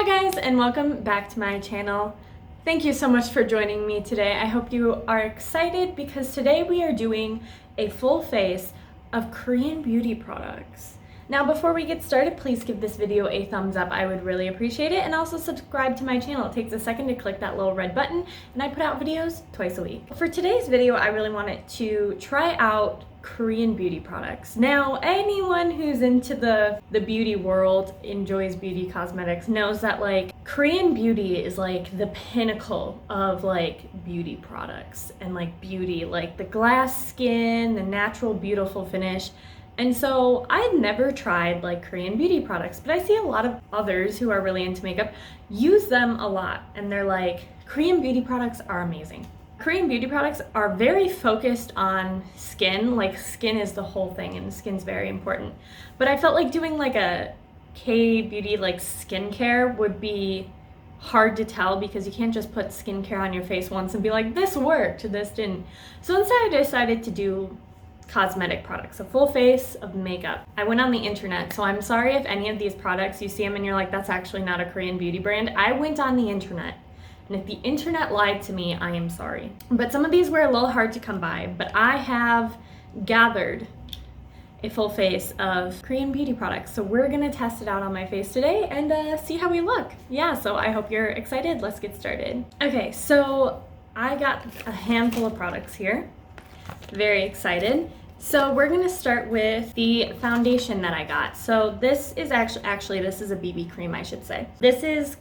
Hi guys, and welcome back to my channel. Thank you so much for joining me today. I hope you are excited because today we are doing a full face of Korean beauty products. Now before we get started, please give this video a thumbs up. I would really appreciate it, and also subscribe to my channel. It takes a second to click that little red button, and I put out videos twice a week. For today's video, I really wanted to try out Korean beauty products. Now, anyone who's into the beauty world, enjoys beauty cosmetics, knows that like Korean beauty is like the pinnacle of like beauty products and like beauty, like the glass skin, the natural beautiful finish. And so I had never tried like Korean beauty products, but I see a lot of others who are really into makeup use them a lot, and they're like, Korean beauty products are amazing. Korean beauty products are very focused on skin, like skin is the whole thing and skin's very important. But I felt like doing like a K-beauty like skincare would be hard to tell because you can't just put skincare on your face once and be like, this worked, this didn't. So instead I decided to do cosmetic products, a full face of makeup. I went on the internet, so I'm sorry if any of these products you see them and you're like, that's actually not a Korean beauty brand. I went on the internet. And if the internet lied to me, I am sorry. But some of these were a little hard to come by, but I have gathered a full face of Korean beauty products. So we're gonna test it out on my face today and see how we look. Yeah, so I hope you're excited. Let's get started. Okay, so I got a handful of products here. Very excited. So we're gonna start with the foundation that I got. So this is actually this is a BB cream, I should say. This is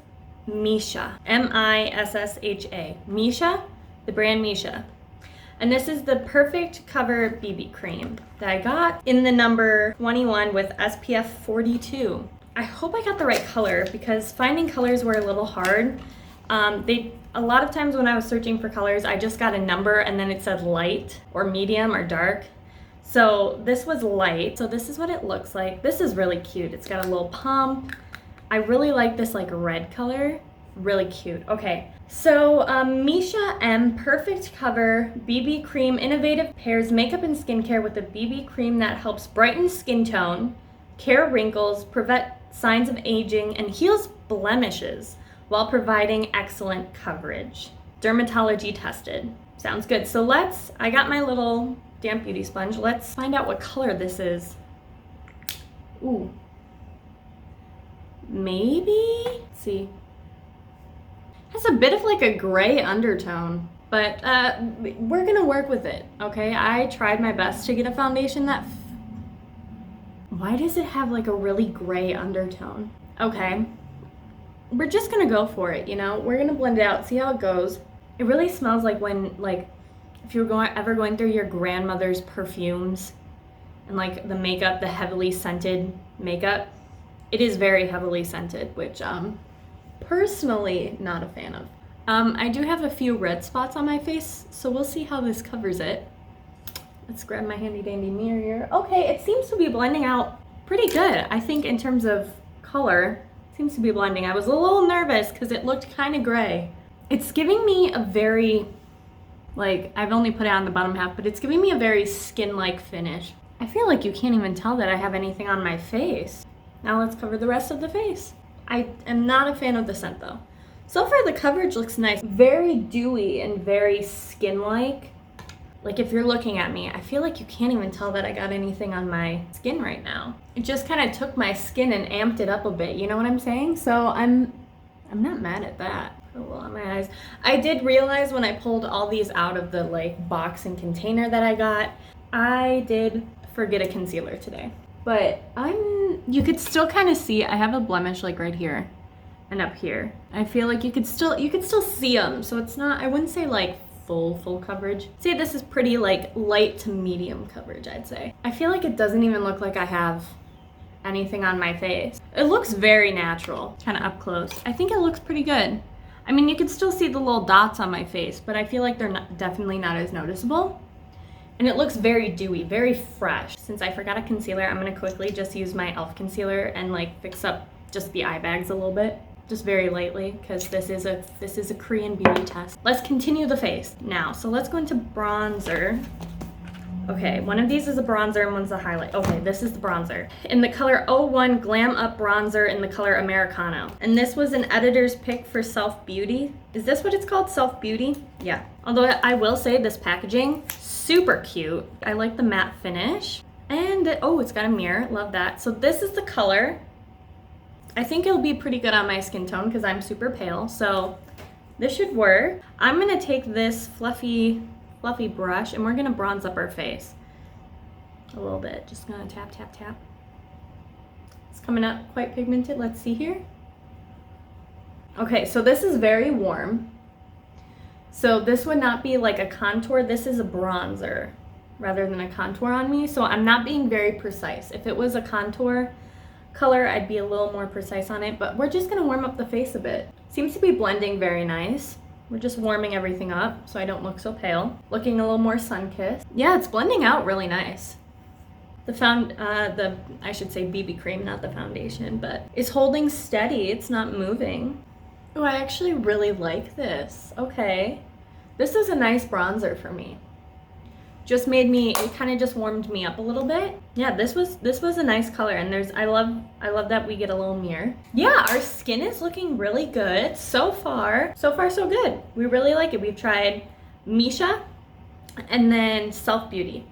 Missha, M-I-S-S-H-A. Missha, the brand Missha. And this is the Perfect Cover BB cream that I got in the number 21 with SPF 42. I hope I got the right color because finding colors were a little hard. A lot of times when I was searching for colors, I just got a number and then it said light or medium or dark. So this was light. So this is what it looks like. This is really cute. It's got a little pump. I really like this like red color, really cute. Okay, so Missha M Perfect Cover BB Cream Innovative pairs makeup and skincare with a BB cream that helps brighten skin tone, care wrinkles, prevent signs of aging, and heals blemishes while providing excellent coverage. Dermatology tested. Sounds good. So I got my little damp beauty sponge. Let's find out what color this is. Ooh. Maybe? Let's see. Has a bit of like a gray undertone, but we're gonna work with it, okay? I tried my best to get a foundation that why does it have like a really gray undertone? Okay, we're just gonna go for it, you know? We're gonna blend it out, see how it goes. It really smells like when, like, if you're ever going through your grandmother's perfumes and like the makeup, the heavily scented makeup. It is very heavily scented, which personally not a fan of. I do have a few red spots on my face, so we'll see how this covers it. Let's grab my handy dandy mirror here. Okay, it seems to be blending out pretty good. I think in terms of color, it seems to be blending. I was a little nervous because it looked kind of gray. It's giving me a very, like, I've only put it on the bottom half, but it's giving me a very skin-like finish. I feel like you can't even tell that I have anything on my face. Now let's cover the rest of the face. I am not a fan of the scent though. So far the coverage looks nice. Very dewy and very skin-like. Like if you're looking at me, I feel like you can't even tell that I got anything on my skin right now. It just kind of took my skin and amped it up a bit, you know what I'm saying? So I'm not mad at that. Put a little on my eyes. I did realize when I pulled all these out of the like box and container that I got, I did forget a concealer today. But you could still kind of see, I have a blemish like right here and up here. I feel like you could still see them. So it's not, I wouldn't say like full coverage. See, this is pretty like light to medium coverage, I'd say. I feel like it doesn't even look like I have anything on my face. It looks very natural, kind of up close. I think it looks pretty good. I mean, you could still see the little dots on my face, but I feel like they're definitely not as noticeable. And it looks very dewy, very fresh. Since I forgot a concealer, I'm gonna quickly just use my e.l.f. concealer and like fix up just the eye bags a little bit. Just very lightly, because this is a Korean beauty test. Let's continue the face now. So let's go into bronzer. Okay, one of these is a bronzer and one's a highlight. Okay, this is the bronzer. In the color 01 Glam Up Bronzer in the color Americano. And this was an editor's pick for Self Beauty. Is this what it's called? Self Beauty? Yeah. Although I will say this packaging, super cute. I like the matte finish. And, oh, it's got a mirror. Love that. So this is the color. I think it'll be pretty good on my skin tone because I'm super pale. So this should work. I'm gonna take this fluffy brush and we're gonna bronze up our face a little bit. Just gonna tap, tap, tap. It's coming out quite pigmented. Let's see here. Okay, so this is very warm. So this would not be like a contour. This is a bronzer rather than a contour on me. So I'm not being very precise. If it was a contour color, I'd be a little more precise on it, but we're just gonna warm up the face a bit. Seems to be blending very nice. We're just warming everything up so I don't look so pale. Looking a little more sun-kissed. Yeah, it's blending out really nice. I should say BB cream, not the foundation, but it's holding steady, it's not moving. Oh, I actually really like this. Okay. This is a nice bronzer for me. Just made me, it kind of just warmed me up a little bit. Yeah, this was a nice color, and I love that we get a little mirror. Yeah, our skin is looking really good so far. So far so good. We really like it. We've tried Missha and then Self Beauty.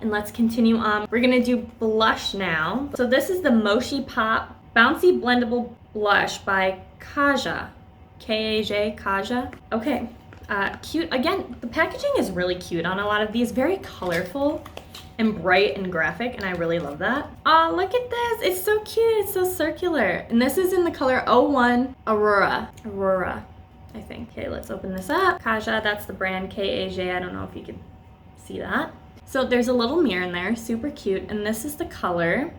And let's continue on. We're gonna do blush now. So this is the Mochi Pop Bouncy Blendable Blush by Kaja. K-A-J, Kaja. Okay. Cute. Again, the packaging is really cute on a lot of these. Very colorful and bright and graphic, and I really love that. Oh, look at this. It's so cute. It's so circular. And this is in the color 01 Aurora. Aurora, I think. Okay, let's open this up. Kaja, that's the brand. K-A-J. I don't know if you can see that. So there's a little mirror in there. Super cute. And this is the color.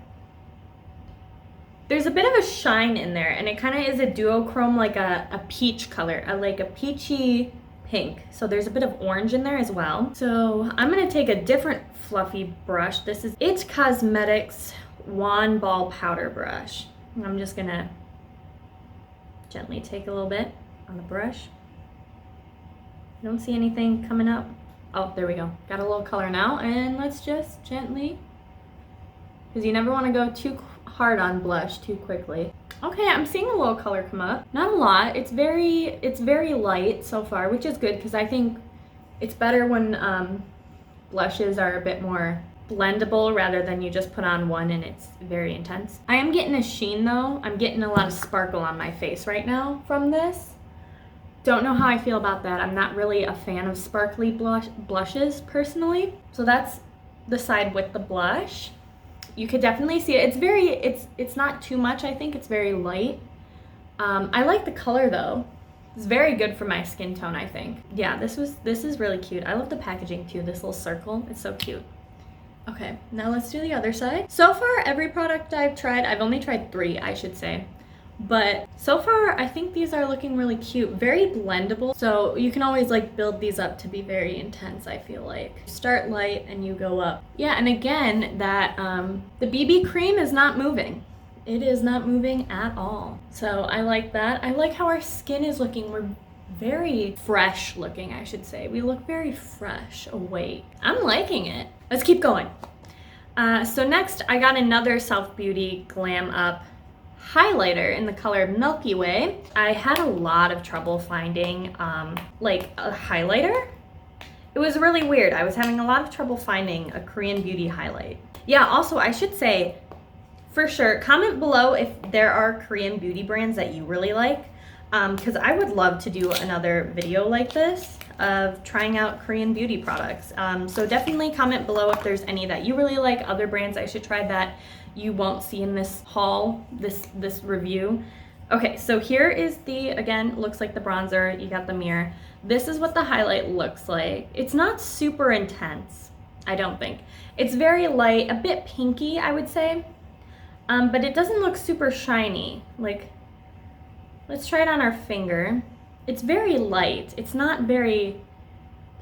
There's a bit of a shine in there, and it kind of is a duochrome, like a peach color, like a peachy pink. So there's a bit of orange in there as well. So I'm gonna take a different fluffy brush. This is It Cosmetics Wand Ball Powder Brush. And I'm just gonna gently take a little bit on the brush. I don't see anything coming up. Oh, there we go. Got a little color now, and let's just gently, because you never want to go too hard on blush too quickly. Okay, I'm seeing a little color come up. Not a lot. It's very light so far, which is good because I think it's better when blushes are a bit more blendable rather than you just put on one and it's very intense. I am getting a sheen though. I'm getting a lot of sparkle on my face right now from this. Don't know how I feel about that. I'm not really a fan of sparkly blushes personally. So that's the side with the blush. You could definitely see it. It's not too much, I think. It's very light. I like the color though. It's very good for my skin tone, I think. Yeah, this is really cute. I love the packaging too, this little circle. It's so cute. Okay, now let's do the other side. So far, every product I've tried, I've only tried 3, I should say. But so far, I think these are looking really cute. Very blendable. So you can always like build these up to be very intense, I feel like. Start light and you go up. Yeah, and again, that the BB cream is not moving. It is not moving at all. So I like that. I like how our skin is looking. We're very fresh looking, I should say. We look very fresh, awake. I'm liking it. Let's keep going. So next, I got another Self Beauty Glam Up highlighter in the color Milky Way. I had a lot of trouble finding like a highlighter. It was really weird. I was having a lot of trouble finding a Korean beauty highlight. Yeah, also I should say, for sure, comment below if there are Korean beauty brands that you really like, because I would love to do another video like this of trying out Korean beauty products. So definitely comment below if there's any that you really like, other brands I should try that you won't see in this haul, this review. Okay, so here is again, looks like the bronzer, you got the mirror. This is what the highlight looks like. It's not super intense, I don't think. It's very light, a bit pinky, I would say. But it doesn't look super shiny. Like, let's try it on our finger. It's very light. It's not very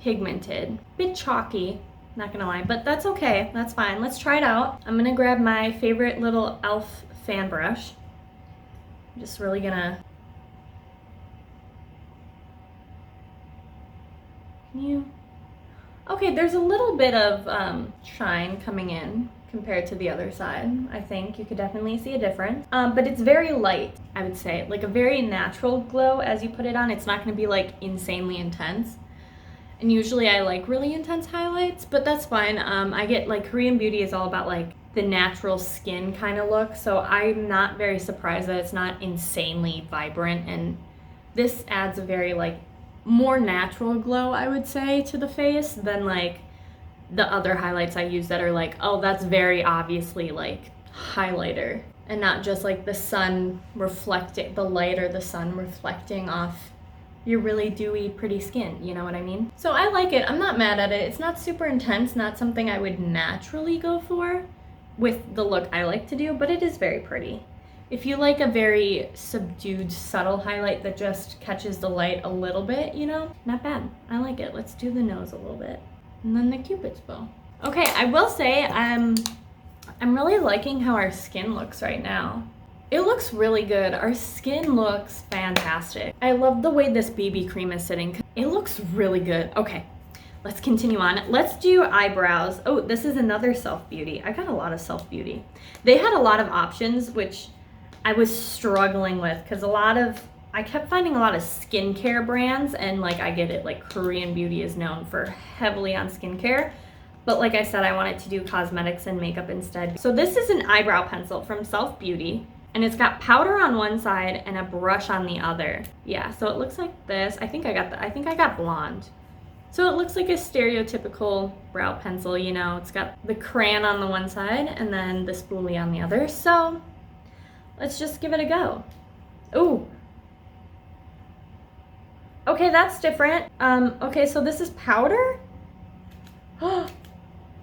pigmented. Bit chalky, not gonna lie, but that's okay. That's fine. Let's try it out. I'm gonna grab my favorite little e.l.f. fan brush. I'm just really gonna... Okay, there's a little bit of shine coming in compared to the other side. I think you could definitely see a difference. But it's very light, I would say. Like a very natural glow as you put it on. It's not gonna be like insanely intense. And usually I like really intense highlights, but that's fine. I get like Korean beauty is all about like the natural skin kind of look. So I'm not very surprised that it's not insanely vibrant. And this adds a very like more natural glow, I would say, to the face than like the other highlights I use that are like, oh, that's very obviously like highlighter and not just like the sun reflecting, the light or the sun reflecting off your really dewy, pretty skin, you know what I mean? So I like it, I'm not mad at it. It's not super intense, not something I would naturally go for with the look I like to do, but it is very pretty. If you like a very subdued, subtle highlight that just catches the light a little bit, you know, not bad. I like it. Let's do the nose a little bit. And then the Cupid's bow. Okay, I will say I'm really liking how our skin looks right now. It looks really good. Our skin looks fantastic. I love the way this BB cream is sitting. It looks really good. Okay, let's continue on. Let's do eyebrows. Oh, this is another Self Beauty. I got a lot of Self Beauty. They had a lot of options, which I was struggling with because I kept finding a lot of skincare brands, and like I get it, like Korean beauty is known for heavily on skincare, but like I said, I wanted to do cosmetics and makeup instead. So this is an eyebrow pencil from Self Beauty, and it's got powder on one side and a brush on the other. Yeah, so it looks like this. I think I got blonde. So it looks like a stereotypical brow pencil, you know. It's got the crayon on the one side and then the spoolie on the other. So let's just give it a go. Ooh. Okay, that's different. Okay, so this is powder? Oh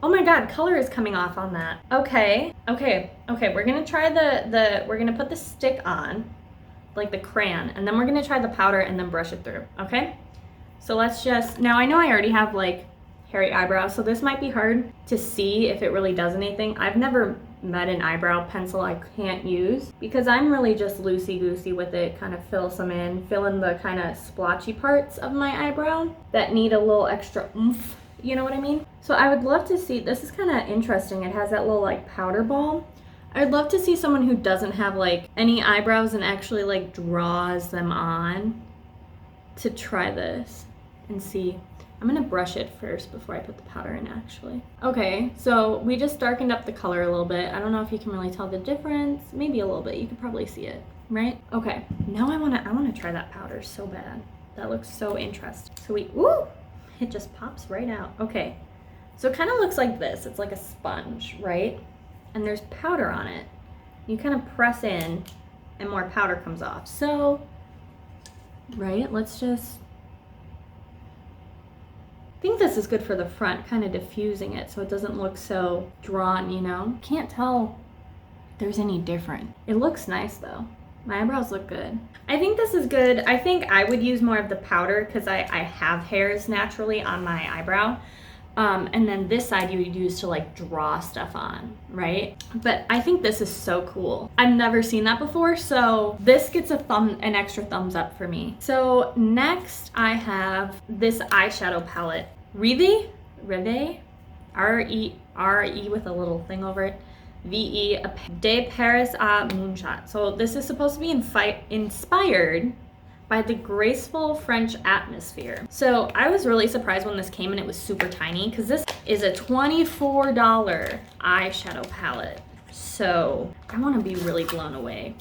my god, color is coming off on that. Okay, we're gonna try we're gonna put the stick on, like the crayon, and then we're gonna try the powder and then brush it through, okay? So let's just, now I know I already have like hairy eyebrows, so this might be hard to see if it really does anything. I've never met an eyebrow pencil I can't use because I'm really just loosey-goosey with it, kind of fill in the kind of splotchy parts of my eyebrow that need a little extra oomph, you know what I mean? So I would love to see, this is kind of interesting, it has that little like powder ball. I would love to see someone who doesn't have like any eyebrows and actually like draws them on to try this and see. I'm gonna brush it first before I put the powder in, actually. Okay, so we just darkened up the color a little bit. I don't know if you can really tell the difference. Maybe a little bit, you could probably see it, right? Okay, now I wanna try that powder so bad. That looks so interesting. So ooh, it just pops right out. Okay, so it kind of looks like this. It's like a sponge, right? And there's powder on it. You kind of press in and more powder comes off. So, right, let's just, I think this is good for the front, kind of diffusing it so it doesn't look so drawn, you know? Can't tell if there's any different. It looks nice though. My eyebrows look good. I think this is good. I think I would use more of the powder because I have hairs naturally on my eyebrow. And then this side you would use to like draw stuff on, right? But I think this is so cool. I've never seen that before, so this gets an extra thumbs up for me. So next I have this eyeshadow palette. Reve, R-E with a little thing over it. V-E, de Paris à Moonshot. So this is supposed to be inspired by the graceful French atmosphere. So I was really surprised when this came and it was super tiny because this is a $24 eyeshadow palette. So I want to be really blown away.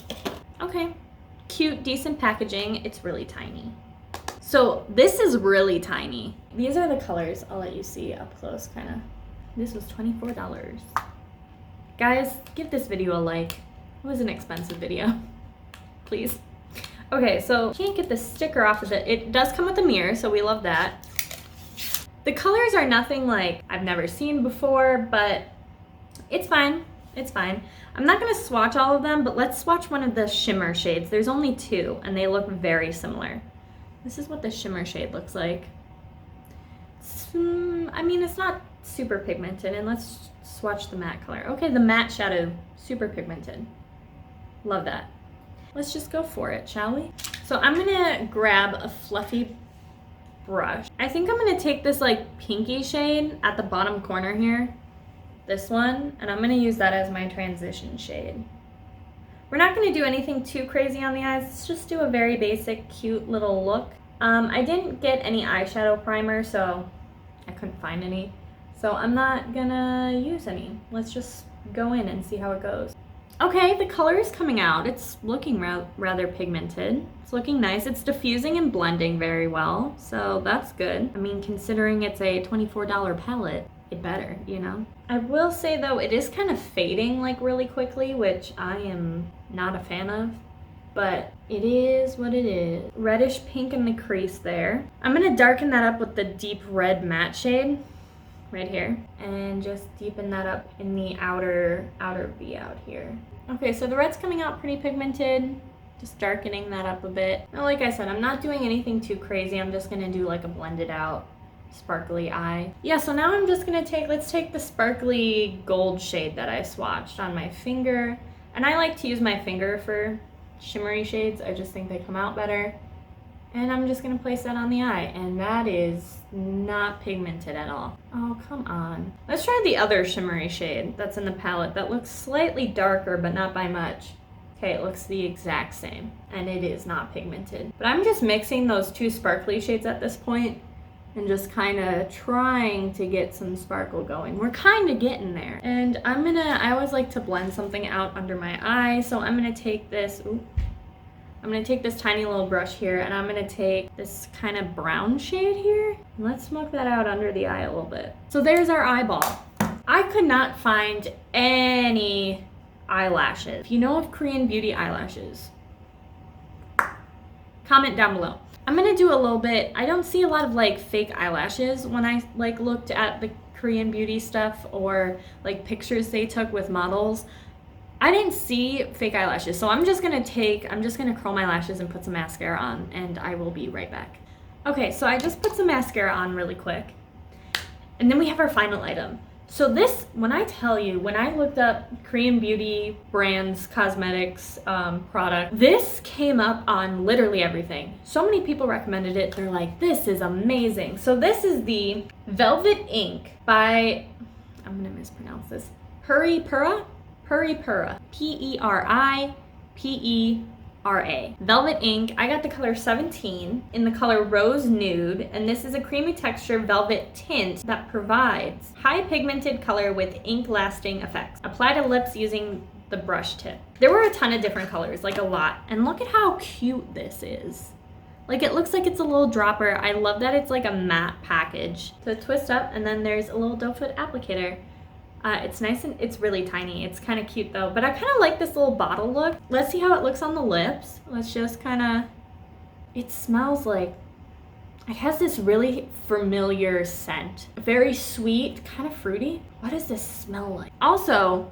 Okay, cute, decent packaging. It's really tiny. So this is really tiny. These are the colors. I'll let you see up close, kind of. This was $24. Guys, give this video a like. It was an expensive video. Please. Okay, so can't get the sticker off of it. It does come with a mirror, so we love that. The colors are nothing like I've never seen before, but it's fine. It's fine. I'm not gonna swatch all of them, but let's swatch one of the shimmer shades. There's only two, and they look very similar. This is what the shimmer shade looks like. I mean, it's not super pigmented, and let's swatch the matte color. Okay, the matte shadow, super pigmented. Love that. Let's just go for it, shall we? So I'm gonna grab a fluffy brush. I think I'm gonna take this like pinky shade at the bottom corner here, this one, and I'm gonna use that as my transition shade. We're not gonna do anything too crazy on the eyes. Let's just do a very basic, cute little look. I didn't get any eyeshadow primer, so I couldn't find any. So I'm not gonna use any. Let's just go in and see how it goes. Okay, the color is coming out. It's looking rather pigmented. It's looking nice. It's diffusing and blending very well, so that's good. I mean, considering it's a $24 palette, it better, you know? I will say though, it is kind of fading like really quickly, which I am not a fan of, but it is what it is. Reddish pink in the crease there. I'm gonna darken that up with the deep red matte shade right here, and just deepen that up in the outer V out here. Okay, so the red's coming out pretty pigmented, just darkening that up a bit. Now, like I said, I'm not doing anything too crazy. I'm just gonna do like a blended out sparkly eye. Yeah, so now I'm just gonna let's take the sparkly gold shade that I swatched on my finger, and I like to use my finger for shimmery shades. I just think they come out better. And I'm just gonna place that on the eye, and that is not pigmented at all. Oh, come on. Let's try the other shimmery shade that's in the palette that looks slightly darker, but not by much. Okay, it looks the exact same, and it is not pigmented. But I'm just mixing those two sparkly shades at this point, and just kind of trying to get some sparkle going. We're kind of getting there. And I always like to blend something out under my eye, so I'm gonna take this, I'm gonna take this tiny little brush here, and I'm gonna take this kind of brown shade here. Let's smoke that out under the eye a little bit. So there's our eyeball. I could not find any eyelashes. If you know of Korean beauty eyelashes, comment down below. I'm gonna do a little bit, I don't see a lot of like fake eyelashes when I like looked at the Korean beauty stuff or like pictures they took with models. I didn't see fake eyelashes, so I'm just gonna curl my lashes and put some mascara on, and I will be right back. Okay, so I just put some mascara on really quick, and then we have our final item. So this, when I looked up Korean beauty brands, cosmetics, product, this came up on literally everything. So many people recommended it. They're like, this is amazing. So this is the Velvet Ink by, I'm gonna mispronounce this, Peripera. Peripera. Velvet Ink. I got the color 17 in the color Rose Nude, and this is a creamy texture velvet tint that provides high pigmented color with ink lasting effects. Apply to lips using the brush tip. There were a ton of different colors, like a lot, and look at how cute this is. Like, it looks like it's a little dropper. I love that it's like a matte package. So twist up, and then there's a little doe foot applicator. It's nice and it's really tiny. It's kind of cute though, but I kind of like this little bottle look. Let's see how it looks on the lips. Let's just kind of, it smells like, it has this really familiar scent. Very sweet, kind of fruity. What does this smell like? Also,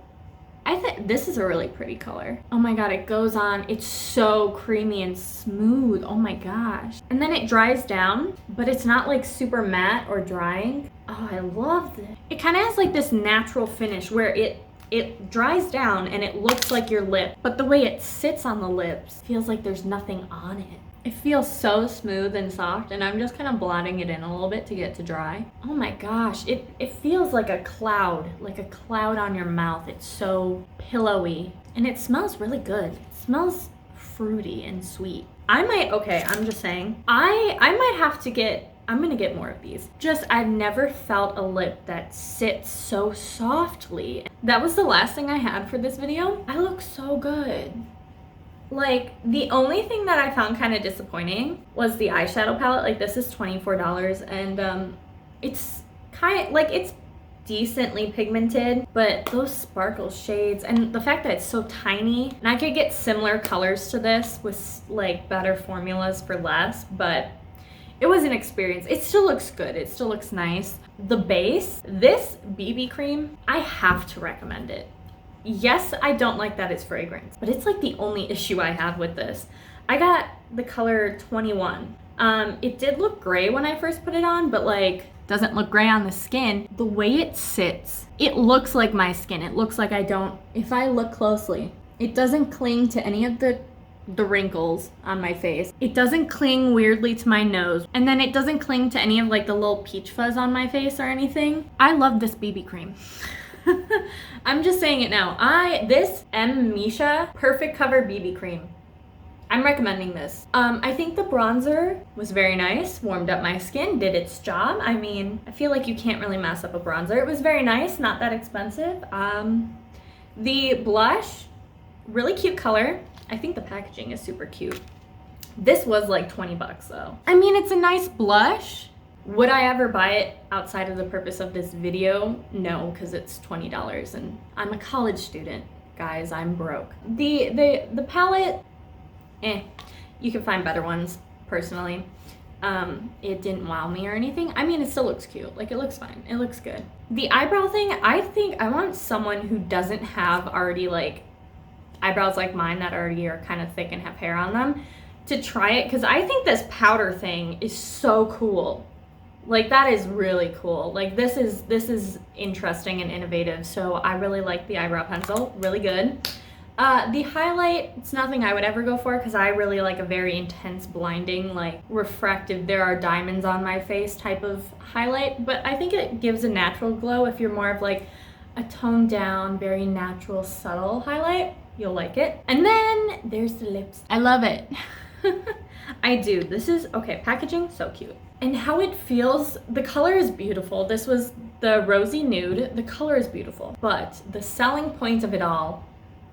I think this is a really pretty color. Oh my God, it goes on. It's so creamy and smooth. Oh my gosh. And then it dries down, but it's not like super matte or drying. Oh, I love this. It kind of has like this natural finish where it dries down and it looks like your lip, but the way it sits on the lips feels like there's nothing on it. It feels so smooth and soft, and I'm just kind of blotting it in a little bit to get it to dry. Oh my gosh, it feels like a cloud on your mouth. It's so pillowy, and it smells really good. It smells fruity and sweet. I'm just saying, I might have to get, I'm gonna get more of these. Just, I've never felt a lip that sits so softly. That was the last thing I had for this video. I look so good. Like, the only thing that I found kind of disappointing was the eyeshadow palette. Like, this is $24, and it's kind of, like, it's decently pigmented, but those sparkle shades and the fact that it's so tiny, and I could get similar colors to this with, like, better formulas for less, but it was an experience. It still looks good. It still looks nice. The base, this BB cream, I have to recommend it. Yes, I don't like that it's fragrance, but it's like the only issue I have with this. I got the color 21. It did look gray when I first put it on, but like, doesn't look gray on the skin. The way it sits, it looks like my skin. It looks like if I look closely, it doesn't cling to any of the the wrinkles on my face. It doesn't cling weirdly to my nose, and then it doesn't cling to any of like the little peach fuzz on my face or anything. I love this BB cream. I'm just saying it now. This Missha Perfect Cover BB cream. I'm recommending this. I think the bronzer was very nice, warmed up my skin, did its job. I mean, I feel like you can't really mess up a bronzer. It was very nice, not that expensive. The blush, really cute color. I think the packaging is super cute. This was like 20 bucks though. I mean, it's a nice blush. Would I ever buy it outside of the purpose of this video? No, because it's $20 and I'm a college student. Guys, I'm broke. The palette, you can find better ones, personally. It didn't wow me or anything. I mean, it still looks cute. Like, it looks fine. It looks good. The eyebrow thing, I think I want someone who doesn't have already, like, eyebrows like mine that already are kind of thick and have hair on them to try it, because I think this powder thing is so cool. Like, that is really cool. Like, this is interesting and innovative, so I really like the eyebrow pencil. Really good. The highlight, it's nothing I would ever go for because I really like a very intense, blinding, like refractive, there are diamonds on my face type of highlight, but I think it gives a natural glow. If you're more of like a toned down, very natural, subtle highlight, you'll like it. And then there's the lips. I love it. I do. This is, okay, packaging, so cute. And how it feels, the color is beautiful. This was the rosy nude. The color is beautiful, but the selling point of it all,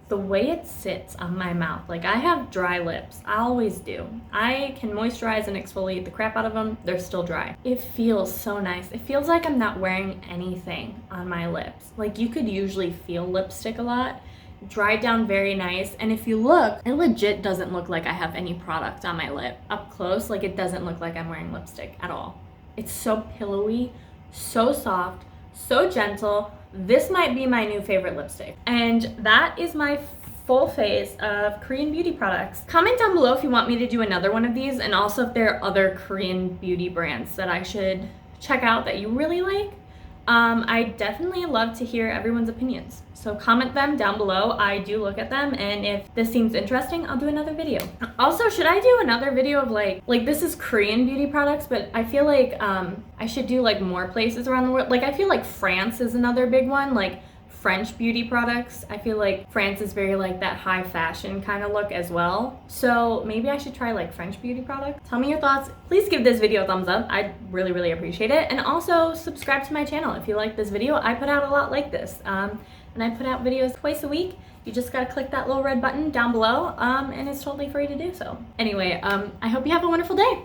the way it sits on my mouth, like I have dry lips, I always do. I can moisturize and exfoliate the crap out of them, they're still dry. It feels so nice. It feels like I'm not wearing anything on my lips. Like you could usually feel lipstick a lot. Dried down very nice, and if you look, it legit doesn't look like I have any product on my lip. Up close, like it doesn't look like I'm wearing lipstick at all. It's so pillowy, so soft, so gentle. This might be my new favorite lipstick. And that is my full face of Korean beauty products. Comment down below if you want me to do another one of these, and also if there are other Korean beauty brands that I should check out that you really like. I definitely love to hear everyone's opinions. So comment them down below. I do look at them, and if this seems interesting, I'll do another video. Also, should I do another video of like this is Korean beauty products, but I feel like I should do like more places around the world. Like I feel like France is another big one, like French beauty products. I feel like France is very like that high fashion kind of look as well. So maybe I should try like French beauty products. Tell me your thoughts. Please give this video a thumbs up. I'd really, really appreciate it. And also subscribe to my channel if you like this video. I put out a lot like this. And I put out videos twice a week. You just gotta click that little red button down below, and it's totally free to do so. Anyway, I hope you have a wonderful day.